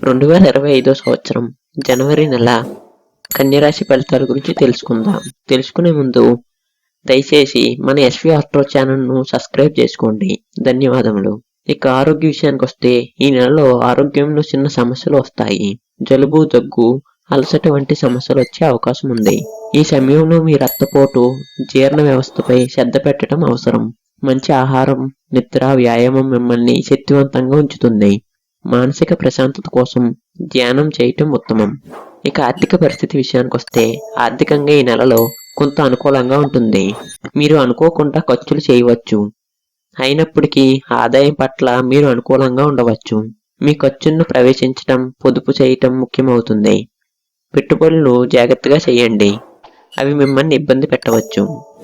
2025 సంవత్సరం జనవరి నెల కన్యరాశి ఫలితాల గురించి తెలుసుకుందాం. తెలుసుకునే ముందు దయచేసి మన ఎస్వి ఆస్ట్రో ఛానల్ను సబ్స్క్రైబ్ చేసుకోండి. ధన్యవాదములు. ఇక ఆరోగ్య విషయానికి వస్తే ఈ నెలలో ఆరోగ్యంలో చిన్న సమస్యలు వస్తాయి. జలుబు, దగ్గు, అలసట వంటి సమస్యలు వచ్చే అవకాశం ఉంది. ఈ సమయంలో మీ రక్తపోటు, జీర్ణ వ్యవస్థపై శ్రద్ధ పెట్టడం అవసరం. మంచి ఆహారం, నిద్ర, వ్యాయామం మిమ్మల్ని శక్తివంతంగా ఉంచుతుంది. మానసిక ప్రశాంతత కోసం ధ్యానం చేయటం ఉత్తమం. ఇక ఆర్థిక పరిస్థితి విషయానికి వస్తే ఆర్థికంగా ఈ నెలలో కొంత అనుకూలంగా ఉంటుంది. మీరు అనుకోకుండా ఖర్చులు చేయవచ్చు. అయినప్పటికీ ఆదాయం పట్ల మీరు అనుకూలంగా ఉండవచ్చు. మీ ఖర్చులను ప్రవేశించటం, పొదుపు చేయటం ముఖ్యమవుతుంది. పెట్టుబడులు జాగ్రత్తగా చేయండి, అవి మిమ్మల్ని ఇబ్బంది పెట్టవచ్చు.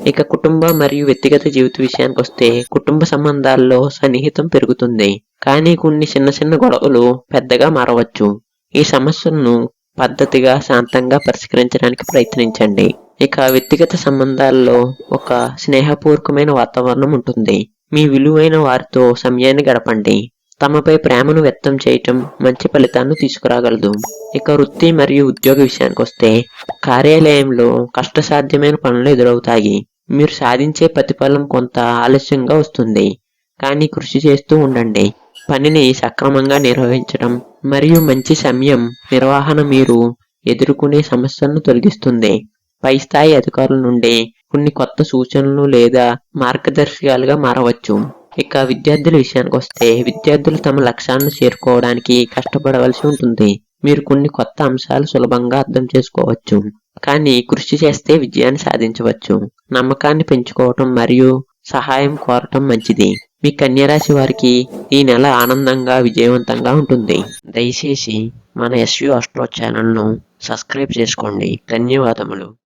ఇక కుటుంబ మరియు వ్యక్తిగత జీవిత విషయానికి వస్తే కుటుంబ సంబంధాల్లో సన్నిహితం పెరుగుతుంది. కానీ కొన్ని చిన్న చిన్న గొడవలు పెద్దగా మారవచ్చు. ఈ సమస్యలను పద్ధతిగా, శాంతంగా పరిష్కరించడానికి ప్రయత్నించండి. ఇక వ్యక్తిగత సంబంధాల్లో ఒక స్నేహపూర్వకమైన వాతావరణం ఉంటుంది. మీ విలువైన వారితో సమయాన్ని గడపండి. తమపై ప్రేమను వ్యక్తం చేయటం మంచి ఫలితాలను తీసుకురాగలదు. ఇక వృత్తి మరియు ఉద్యోగ విషయానికి వస్తే కార్యాలయంలో కష్టసాధ్యమైన పనులు ఎదురవుతాయి. మీరు సాధించే ప్రతిఫలం కొంత ఆలస్యంగా వస్తుంది, కానీ కృషి చేస్తూ ఉండండి. పనిని సక్రమంగా నిర్వహించడం మరియు మంచి సమయం నిర్వహణ మీరు ఎదుర్కొనే సమస్యలను తొలగిస్తుంది. పై స్థాయి అధికారుల నుండి కొన్ని కొత్త సూచనలు లేదా మార్గదర్శకాలుగా మారవచ్చు. ఇక విద్యార్థుల విషయానికి వస్తే విద్యార్థులు తమ లక్ష్యాలను చేరుకోవడానికి కష్టపడవలసి ఉంటుంది. మీరు కొన్ని కొత్త అంశాలు సులభంగా అర్థం చేసుకోవచ్చు, కానీ కృషి చేస్తే విజయాన్ని సాధించవచ్చు. నమ్మకాన్ని పెంచుకోవటం మరియు సహాయం కోరటం మంచిది. మీ కన్యరాశి వారికి ఈ నెల ఆనందంగా, విజయవంతంగా ఉంటుంది. దయచేసి మన ఎస్వి ఆస్ట్రో ఛానల్ను సబ్స్క్రైబ్ చేసుకోండి. ధన్యవాదములు.